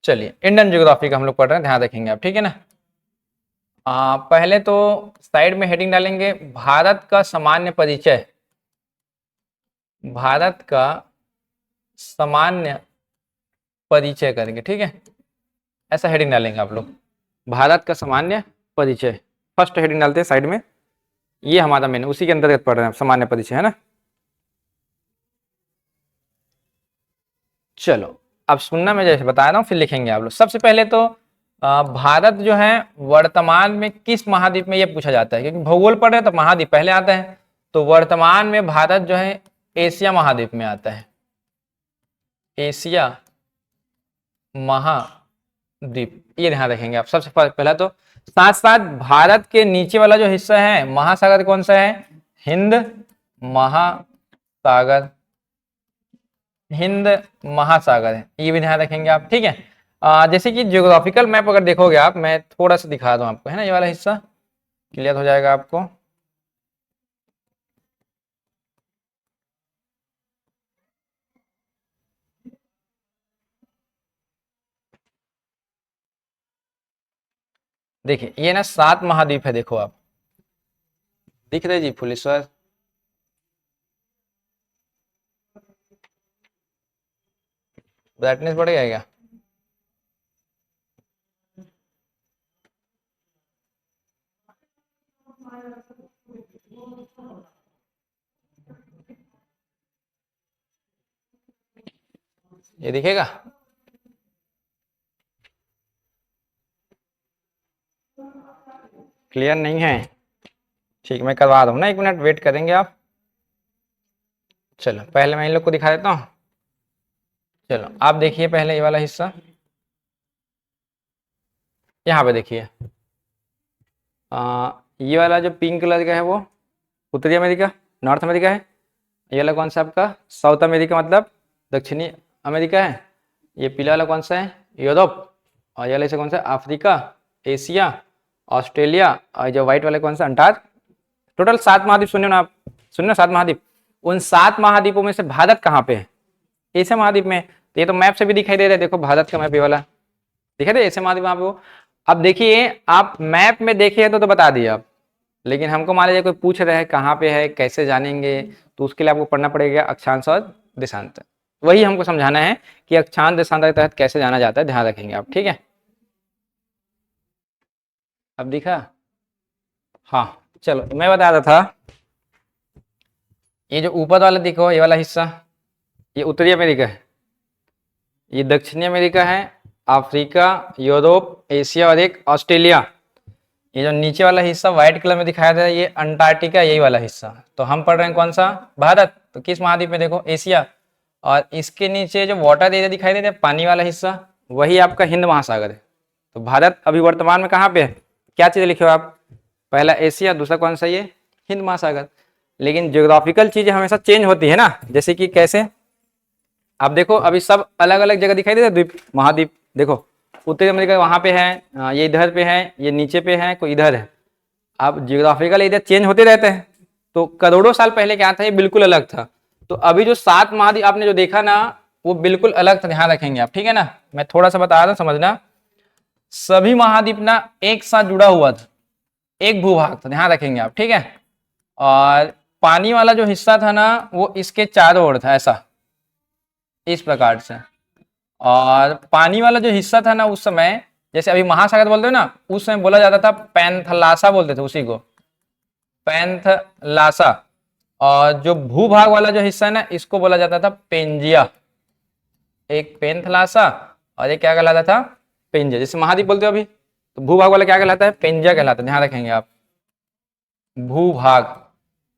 चलिए इंडियन ज्योग्राफी का हम लोग पढ़ रहे हैं, ध्यान रखेंगे आप, ठीक है ना। पहले तो साइड में हेडिंग डालेंगे भारत का सामान्य परिचय, भारत का सामान्य परिचय करेंगे, ठीक है। ऐसा हेडिंग डालेंगे आप लोग, भारत का सामान्य परिचय। फर्स्ट हेडिंग डालते हैं साइड में, ये हमारा मेन उसी के अंतर्गत पढ़ रहे हैं, सामान्य परिचय है ना। चलो अब सुनना, मैं जैसे बता रहा हूँ फिर लिखेंगे आप लोग। सबसे पहले तो भारत जो है वर्तमान में किस महाद्वीप में, ये पूछा जाता है, क्योंकि भूगोल पढ़ रहे हैं तो महाद्वीप पहले आता है। तो वर्तमान में भारत जो है एशिया महाद्वीप में आता है, एशिया महाद्वीप, ये ध्यान रखेंगे आप सबसे पहला तो। साथ साथ भारत के नीचे वाला जो हिस्सा है महासागर कौन सा है, हिंद महासागर, हिंद महासागर है, ये भी ध्यान रखेंगे आप, ठीक है। जैसे कि जियोग्राफिकल मैप अगर देखोगे आप, मैं थोड़ा सा दिखा दूं आपको, है ना, ये वाला हिस्सा क्लियर हो जाएगा आपको। देखिए ये ना 7 महाद्वीप है, देखो आप, दिख रहे जी फुलेश्वर, ब्राइटनेस बढ़ेगा क्या, ये दिखेगा। क्लियर नहीं है? ठीक, मैं करवा दूँ ना, 1 मिनट वेट करेंगे आप। चलो पहले मैं इन लोग को दिखा देता हूँ। चलो आप देखिए पहले ये वाला हिस्सा, यहाँ पे देखिए। ये वाला जो पिंक कलर का है वो उत्तरी अमेरिका, नॉर्थ अमेरिका है। ये वाला कौन सा आपका साउथ अमेरिका मतलब दक्षिणी अमेरिका है। ये पीला वाला कौन सा है यूरोप, और ये वाला इसे कौन सा अफ्रीका, एशिया, ऑस्ट्रेलिया, और जो व्हाइट वाले कौन सा अंटार्क। टोटल 7 महाद्वीप सुनिए ना आप, सुनिए ना 7 महाद्वीप। उन 7 महाद्वीपों में से भारत कहाँ पे है? एशिया महाद्वीप में। तो ये तो मैप से भी दिखाई दे रहा है, देखो भारत का मैप ये वाला दिखाई दे एशिया महाद्वीप वहाँ पे वो। अब देखिए आप मैप में देखे तो बता दिए आप, लेकिन हमको मान लीजिए कोई पूछ रहा है कहाँ पे है कैसे जानेंगे, तो उसके लिए आपको पढ़ना पड़ेगा अक्षांश और देशांतर। वही हमको समझाना है कि अक्षांश देशांतर के तहत कैसे जाना जाता है, ध्यान रखेंगे आप, ठीक है। अब दिखा? हाँ चलो मैं बता रहा था, ये जो ऊपर वाला देखो ये वाला हिस्सा, ये उत्तरी अमेरिका है, ये दक्षिणी अमेरिका है, अफ्रीका, यूरोप, एशिया और एक ऑस्ट्रेलिया। ये जो नीचे वाला हिस्सा व्हाइट कलर में दिखाया था ये अंटार्कटिका, यही वाला हिस्सा। तो हम पढ़ रहे हैं कौन सा भारत, तो किस महाद्वीप में देखो एशिया। और इसके नीचे जो वाटर एरिया दिखाई दे रहा है पानी वाला हिस्सा, वही आपका हिंद महासागर है। तो भारत अभी वर्तमान में कहाँ पे है, क्या चीज़ें लिखे हो आप, पहला एशिया, दूसरा कौन सा ये हिंद महासागर। लेकिन ज्योग्राफिकल चीज़ें हमेशा चेंज होती है ना, जैसे कि कैसे आप देखो अभी सब अलग अलग जगह दिखाई दे रहे द्वीप महाद्वीप। देखो उत्तरी अमेरिका वहाँ पे है, ये इधर पे है, ये नीचे पे है, कोई इधर है। अब जियोग्राफिकल एरिया चेंज होते रहते हैं। तो करोड़ों साल पहले क्या था, ये बिल्कुल अलग था। तो अभी जो 7 महाद्वीप आपने जो देखा ना वो बिल्कुल अलग था, ध्यान रखेंगे आप, ठीक है ना। मैं थोड़ा सा बता रहा हूँ समझना। सभी महाद्वीप ना एक साथ जुड़ा हुआ था, एक भूभाग था, ध्यान रखेंगे आप, ठीक है। और पानी वाला जो हिस्सा था ना वो इसके चारों ओर था, ऐसा इस प्रकार से। और पानी वाला जो हिस्सा था ना उस समय, जैसे अभी महासागर बोलते हो ना, उस समय बोला जाता था पैंथलासा बोलते थे उसी को, पैंथलासा। और जो भूभाग वाला जो हिस्सा है ना इसको बोला जाता था पेंजिया। एक पैंथलासा और एक क्या कहलाता था पेंजिया। जैसे महाद्वीप बोलते हो अभी, तो भूभाग वाला क्या कहलाता है पेंजिया कहलाता है, ध्यान रखेंगे आप, भूभाग।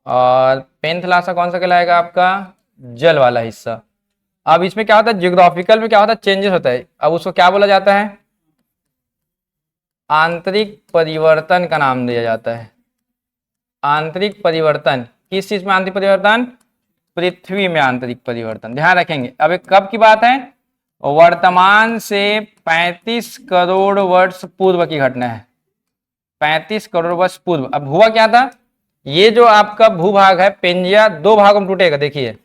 और पैंथलासा कौन सा कहलाएगा आपका जल वाला हिस्सा। अब इसमें क्या होता है जियोग्राफिकल में क्या होता है चेंजेस होता है, अब उसको क्या बोला जाता है आंतरिक परिवर्तन का नाम दिया जाता है। आंतरिक परिवर्तन, किस चीज में आंतरिक परिवर्तन, पृथ्वी में आंतरिक परिवर्तन, ध्यान रखेंगे। अब एक कब की बात है, वर्तमान से 35 करोड़ वर्ष पूर्व की घटना है, 35 करोड़ वर्ष पूर्व। अब हुआ क्या था, ये जो आपका भूभाग है पेंजिया दो भागों में टूटेगा, देखिए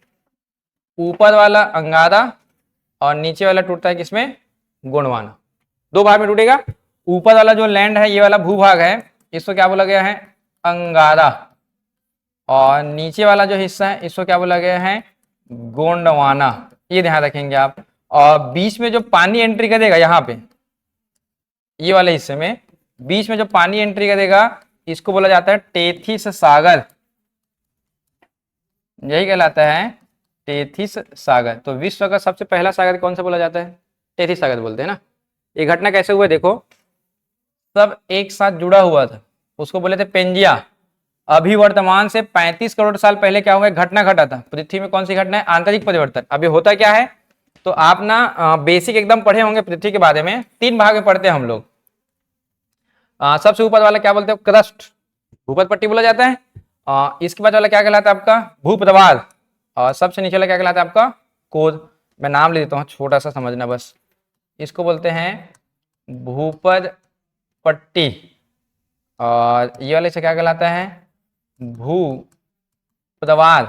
ऊपर वाला अंगारा और नीचे वाला टूटता है किसमें गोंडवाना, दो भाग में टूटेगा। ऊपर वाला जो लैंड है ये वाला भूभाग है इसको क्या बोला गया है अंगारा, और नीचे वाला जो हिस्सा है इसको क्या बोला गया है गोंडवाना, ये ध्यान रखेंगे आप। और बीच में जो पानी एंट्री करेगा यहाँ पे ये वाले हिस्से में, बीच में जो पानी एंट्री करेगा इसको बोला जाता है टेथिस सागर, यही कहलाता है टेथिस सागर। तो विश्व का सबसे पहला सागर कौन सा बोला जाता है, टेथिस सागर बोलते हैं ना। ये घटना कैसे हुआ देखो, सब एक साथ जुड़ा हुआ था, उसको बोले थे पेंजिया। अभी वर्तमान से 35 करोड़ साल पहले क्या हुआ घटना घटा था पृथ्वी में, कौन सी घटना है आंतरिक परिवर्तन। अभी होता क्या है, तो आप ना बेसिक एकदम पढ़े होंगे पृथ्वी के बारे में, 3 भाग में पढ़ते हैं हम लोग। सबसे ऊपर वाला क्या बोलते हैं क्रस्ट, भूपत पट्टी बोला जाता है। इसके बाद वाला क्या कहलाता है आपका भूप्रवाल, और सबसे नीचे वाला क्या कहलाता है आपका कोर। मैं नाम ले देता हूँ छोटा सा समझना बस, इसको बोलते हैं भूपद पट्टी, और ये वाले से क्या कहलाता है भू प्रवाल,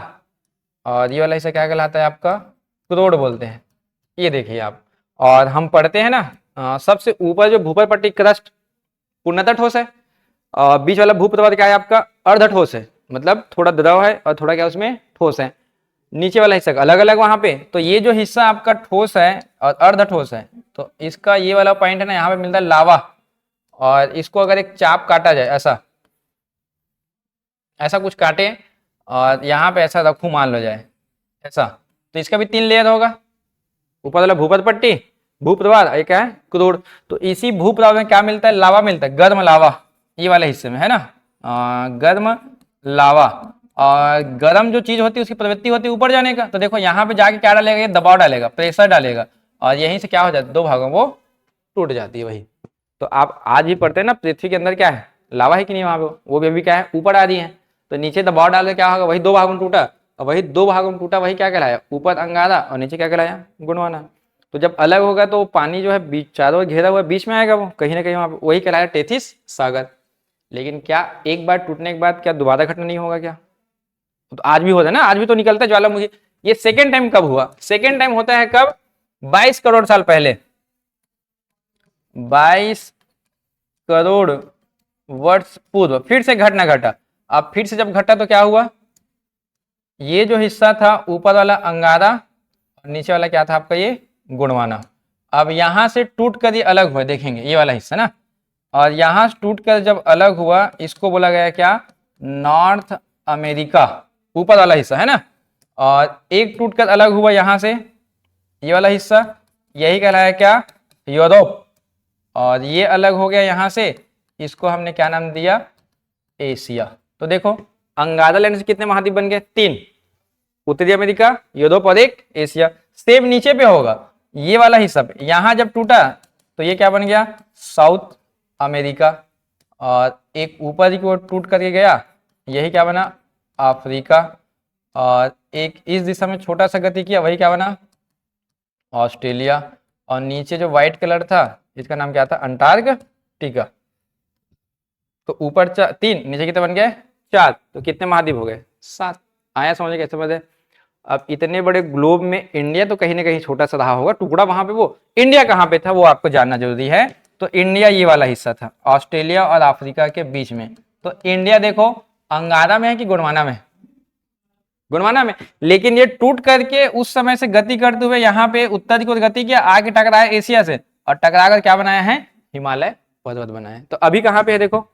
और ये वाला हिस्सा क्या कहलाता है आपका क्रोड बोलते हैं। ये देखिए आप, और हम पढ़ते हैं ना सबसे ऊपर जो भूपर पट्टी क्रस्ट पूर्णतः ठोस है, और बीच वाला भूप्रवाल क्या है आपका अर्ध ठोस है, मतलब थोड़ा द्रव है और थोड़ा क्या उसमें ठोस है। नीचे वाला हिस्सा अलग अलग वहां पे, तो ये जो हिस्सा आपका ठोस है और अर्ध ठोस है, तो इसका ये वाला पॉइंट है ना यहाँ पे मिलता है लावा, और इसको अगर एक चाप काटा जाए ऐसा, ऐसा कुछ काटे और यहाँ पे ऐसा रखू मान लो जाए ऐसा, तो इसका भी 3 लेयर होगा, ऊपर वाला भूपत पट्टी, भूप्रवाह, एक है क्रूड। तो इसी भूप्रवाह में क्या मिलता है, लावा मिलता है, गर्म लावा, ये वाले हिस्से में है ना, गर्म लावा। और गर्म जो चीज होती है उसकी प्रवृत्ति होती है ऊपर जाने का। तो देखो यहाँ पे जाके क्या डालेगा, ये दबाव डालेगा, प्रेशर डालेगा, और यहीं से क्या हो जाता है, दो भागों वो टूट जाती है। वही तो आप आज भी पढ़ते हैं ना, पृथ्वी के अंदर क्या है, लावा है कि नहीं, वहां पे वो भी अभी क्या है, ऊपर आ रही है। तो नीचे दबाव डाल के क्या होगा, वही दो भागों में टूटा, और वही दो भागों में टूटा, वही क्या कहलाया, ऊपर अंगारा, और नीचे क्या कहलाया, गुणवाना। तो जब अलग होगा तो पानी जो है बीच चारों घेरा हुआ बीच में आएगा, वो कहीं ना कहीं वहां पे, वही कहलाया टेथिस सागर। लेकिन क्या एक बार टूटने के बाद क्या दोबारा घटना नहीं होगा क्या? तो आज भी होता है ना, आज भी तो निकलता है ज्वालामुखी। ये सेकेंड टाइम कब हुआ, सेकेंड टाइम होता है कब, 22 करोड़ साल पहले, 22 करोड़ वर्ष पूर्व फिर से घटना घटा। अब फिर से जब घटा तो क्या हुआ, ये जो हिस्सा था ऊपर वाला अंगारा और नीचे वाला क्या था आपका, ये गुणवाना। अब यहां से टूट कर ये अलग हुआ, देखेंगे ये वाला हिस्सा ना, और यहां से टूट कर जब अलग हुआ इसको बोला गया क्या, नॉर्थ अमेरिका, ऊपर वाला हिस्सा है ना। और एक टूट कर अलग हुआ यहां से, ये वाला हिस्सा, यही कहलाया क्या, यूरोप। और ये अलग हो गया यहां से, इसको हमने क्या नाम दिया, एशिया। तो देखो अंगारा लेने से कितने महाद्वीप बन गए, 3, उत्तरी अमेरिका, यूरोप और एक एशिया। सेम नीचे पे होगा ये वाला हिस्सा पे, यहां जब टूटा तो ये क्या बन गया, साउथ अमेरिका। और एक ऊपर की ओर टूट करके गया, यही क्या बना, अफ्रीका। और एक इस दिशा में छोटा सा गति किया, वही क्या बना, ऑस्ट्रेलिया। और नीचे जो व्हाइट कलर था इसका नाम क्या था, अंटार्कटिका। तो ऊपर 3, नीचे कितने बन गए, 4। तो कितने महाद्वीप हो गए, 7। आया समझे कैसे बने। अब इतने बड़े ग्लोब में इंडिया तो कहीं ना कहीं छोटा सा रहा होगा टुकड़ा, वहां पे वो इंडिया कहाँ पे था वो आपको जानना जरूरी है। तो इंडिया ये वाला हिस्सा था, ऑस्ट्रेलिया और अफ्रीका के बीच में। तो इंडिया देखो अंगारा में है कि गुणवाना में, गुणवाना में। लेकिन ये टूट करके उस समय से गति करते हुए यहाँ पे उत्तर की ओर गति किया, आगे टकराया एशिया से, और टकरा कर क्या बनाया है, हिमालय पर्वत बनाया है। तो अभी कहाँ पे है देखो,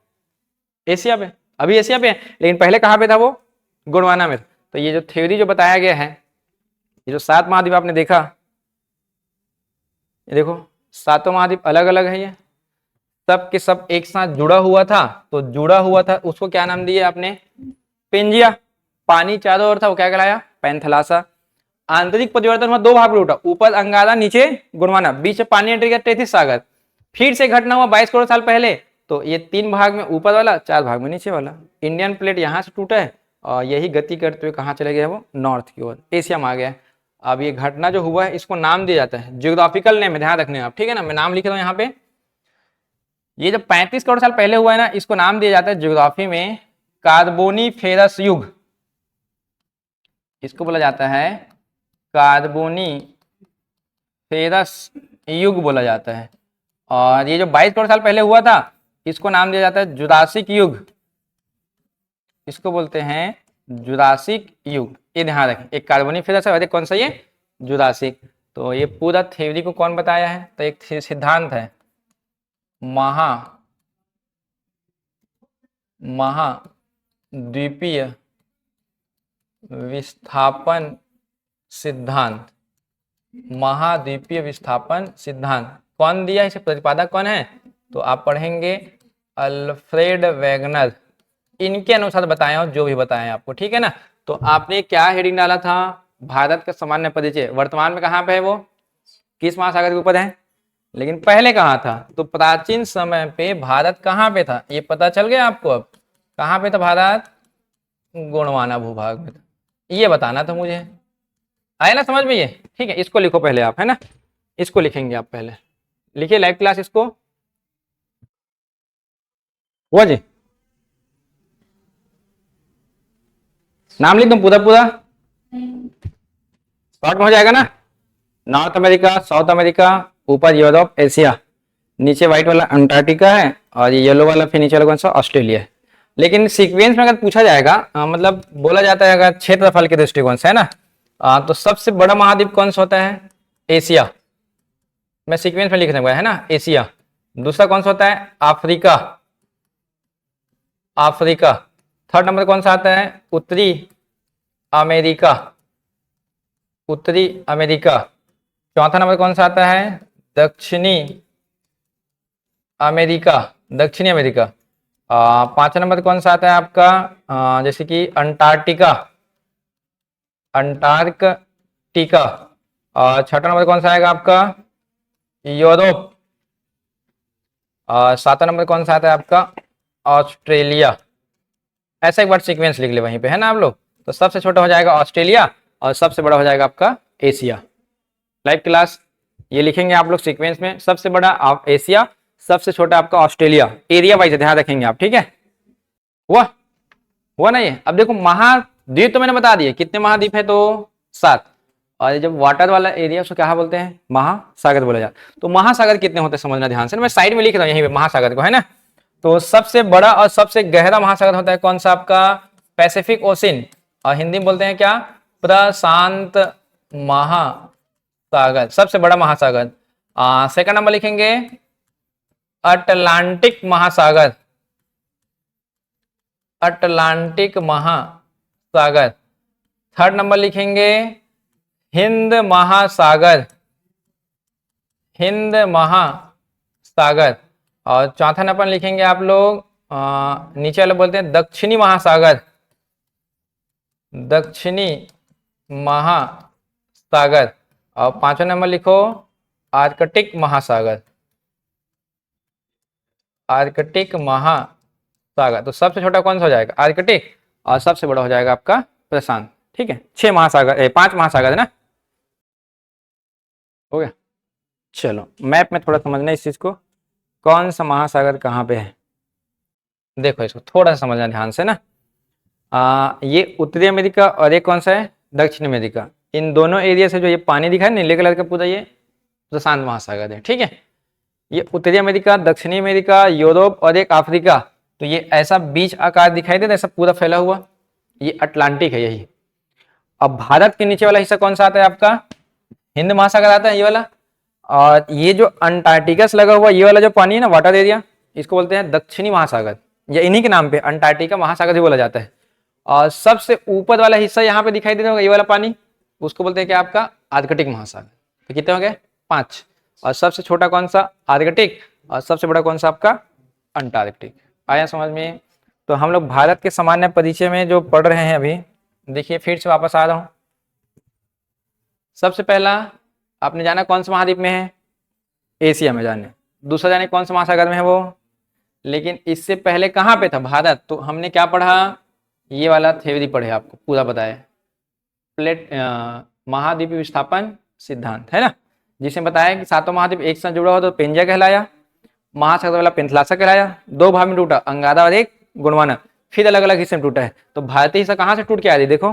एशिया पे, अभी एशिया पे है, लेकिन पहले कहाँ पे था वो, गुणवाना में। तो ये जो थ्योरी जो बताया गया है, ये जो 7 महाद्वीप आपने देखा, ये देखो 7 महाद्वीप अलग अलग है, ये सब के सब एक साथ जुड़ा हुआ था। तो जुड़ा हुआ था उसको क्या नाम दिया आपने, पेंजिया। पानी चारों ओर था, वो क्या कहलाया, पैंथलासा। आंतरिक परिवर्तन हुआ, 2 भाग में टूटा, ऊपर अंगारा नीचे गुणवाना, बीच में पानी एंट्री किया, टेथिस सागर। फिर से घटना हुआ 22 करोड़ साल पहले। तो ये 3 भाग में ऊपर वाला, 4 भाग में नीचे वाला। इंडियन प्लेट यहाँ से टूटा है और यही गति करते हुए कहाँ चले गया, वो नॉर्थ की ओर, एशिया में आ गया। अब ये घटना जो हुआ है इसको नाम दिया जाता है, जियोग्राफिकल नेम है, ध्यान रखने आप, ठीक है ना। मैं नाम लिख रहा हूँ यहाँ पे। ये जो 35 करोड़ साल पहले हुआ है ना, इसको नाम दिया जाता है ज्योग्राफी में कार्बोनीफेरस युग। इसको बोला जाता है कार्बोनीफेरस युग बोला जाता है। और ये जो 22 करोड़ साल पहले हुआ था इसको नाम दिया जाता है जुरासिक युग, इसको बोलते हैं जुरासिक युग। ये ध्यान रखें, एक कार्बोनीफेरस है और एक कौन सा, ये जुरासिक। तो ये पूरा थ्योरी को कौन बताया है, तो एक सिद्धांत है, महाद्वीपीय विस्थापन सिद्धांत। महाद्वीपीय विस्थापन सिद्धांत कौन दिया, इसे प्रतिपादक कौन है, तो आप पढ़ेंगे अल्फ्रेड वेगनर। इनके अनुसार बताया हो जो भी बताया आपको, ठीक है ना। तो आपने क्या हेडिंग डाला था, भारत का सामान्य परिचय। वर्तमान में कहाँ पे है वो, किस महासागर के ऊपर है, लेकिन पहले कहाँ था, तो प्राचीन समय पे भारत कहाँ पे था, ये पता चल गया आपको। अब कहाँ पे था भारत, गोंडवाना भूभाग में था, ये बताना था मुझे। आया ना समझ में ये, ठीक है। इसको लिखो पहले आप, है ना, इसको लिखेंगे आप पहले, लिखिए लाइव क्लास इसको, हुआ जी, नाम लिख दो पूरा पूरा, शॉर्ट में हो जाएगा ना। नॉर्थ अमेरिका, साउथ अमेरिका, ऊपर यूरोप, एशिया, नीचे व्हाइट वाला अंटार्कटिका है, और ये येलो वाला फिर नीचे वाला कौन सा, ऑस्ट्रेलिया है। लेकिन सीक्वेंस में अगर पूछा जाएगा, मतलब बोला जाता है अगर क्षेत्रफल के दृष्टिकोण से, है ना, तो सबसे बड़ा महाद्वीप कौन सा होता है, एशिया। मैं सीक्वेंस में लिख दूंगा, है ना, एशिया। दूसरा कौन सा होता है, अफ्रीका, अफ्रीका। थर्ड नंबर कौन सा आता है, उत्तरी अमेरिका, उत्तरी अमेरिका। चौथा नंबर कौन सा आता है? दक्षिणी अमेरिका, दक्षिणी अमेरिका। पांचवा नंबर कौन सा आता है आपका? जैसे कि अंटार्कटिका, अंटार्कटिका। और छठा नंबर कौन सा आएगा आपका? यूरोप। और सातवां नंबर कौन सा आता है आपका? ऑस्ट्रेलिया। ऐसा एक बार सीक्वेंस लिख ले वहीं पे, है ना आप लोग। तो सबसे छोटा हो जाएगा ऑस्ट्रेलिया और सबसे बड़ा हो जाएगा आपका एशिया। लाइव क्लास ये लिखेंगे आप लोग सीक्वेंस में, सबसे बड़ा आप एशिया, सबसे छोटा आपका ऑस्ट्रेलिया। एरिया वाइज ध्यान रखेंगे आप, ठीक है। हुआ ना ये। अब देखो महाद्वीप तो मैंने बता दिए कितने महाद्वीप है, तो 7। और ये जब वाटर वाला एरिया उसको क्या बोलते हैं? महासागर बोला जाता है। तो महासागर कितने होते हैं समझना ध्यान से, मैं साइड में लिख रहा हूँ यहीं पे महासागर को, है ना। तो सबसे बड़ा और सबसे गहरा महासागर होता है कौन सा आपका? पैसिफिक ओशन, और हिंदी में बोलते हैं क्या? प्रशांत महासागर, सबसे बड़ा महासागर। सेकंड नंबर लिखेंगे अटलांटिक महासागर, अटलांटिक महासागर। थर्ड नंबर लिखेंगे हिंद महासागर, हिंद महासागर। और चौथा नंबर लिखेंगे आप लोग नीचे वाले बोलते हैं दक्षिणी महासागर, दक्षिणी महासागर। और पांचवा नंबर लिखो आर्कटिक महासागर, आर्कटिक महासागर। तो सबसे छोटा कौन सा हो जाएगा? आर्कटिक। और सबसे बड़ा हो जाएगा आपका प्रशांत, ठीक है। 6 महासागर, 5 महासागर है ना, हो गया। चलो मैप में थोड़ा समझना इस चीज को, कौन सा महासागर कहाँ पे है। देखो इसको थोड़ा सा समझना ध्यान से ना। ये उत्तरी अमेरिका और ये कौन सा है? दक्षिण अमेरिका। इन दोनों एरिया से जो ये पानी दिखा है नीले कलर का पूरा, ये प्रशांत महासागर है, ठीक है। ये उत्तरी अमेरिका, दक्षिणी अमेरिका, यूरोप और एक अफ्रीका, तो ये ऐसा बीच आकार दिखाई देता है, ऐसा पूरा फैला हुआ, ये अटलांटिक है यही। अब भारत के नीचे वाला हिस्सा कौन सा आता है आपका? हिंद महासागर आता है ये वाला। और ये जो अंटार्कटिका से लगा हुआ ये वाला जो पानी है ना, वाटर एरिया, इसको बोलते हैं दक्षिणी महासागर, या इन्हीं के नाम पे अंटार्कटिका महासागर भी बोला जाता है। और सबसे ऊपर वाला हिस्सा यहाँ पे दिखाई देता होगा ये वाला पानी, उसको बोलते हैं क्या आपका? आर्कटिक महासागर। तो कितने हो गए? 5। और सबसे छोटा कौन सा? आर्कटिक। और सबसे बड़ा कौन सा आपका? अंटार्कटिक। आया समझ में? तो हम लोग भारत के सामान्य परिचय में जो पढ़ रहे हैं अभी, देखिए फिर से वापस आ रहा हूँ। सबसे पहला आपने जाना कौन सा महाद्वीप में है? एशिया में जाने। दूसरा जाने कौन सा महासागर में है वो। लेकिन इससे पहले कहाँ पे था? भारत। तो हमने क्या पढ़ा? ये वाला थ्योरी पढ़े, आपको पूरा बताया, प्लेट महाद्वीप विस्थापन सिद्धांत, है ना, जिसमें बताया कि 7 महाद्वीप एक साथ जुड़ा हो तो पेंजिया कहलाया, महासागर वाला पेंथलासा कहलाया, 2 भाग में टूटा, अंगादा और एक गोंडवाना, फिर अलग अलग हिस्से में टूटा है। तो भारतीय हिस्सा कहाँ से टूट के आ रही? देखो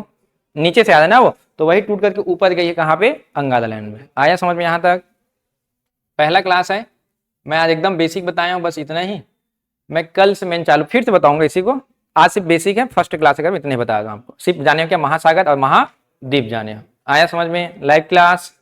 नीचे से आ रहा है ना वो, तो वही टूट करके ऊपर गई है कहाँ पे? अंगादा लैंड में। आया समझ में यहाँ तक? पहला क्लास है, मैं आज एकदम बेसिक बताया हूँ, बस इतना ही। मैं कल से मैं चालू फिर से बताऊंगा इसी को। आज सिर्फ बेसिक है, फर्स्ट क्लास है, इतने बताया आपको, सिर्फ जाने हो क्या? महासागर और महाद्वीप जाने हो। आया समझ में? Live class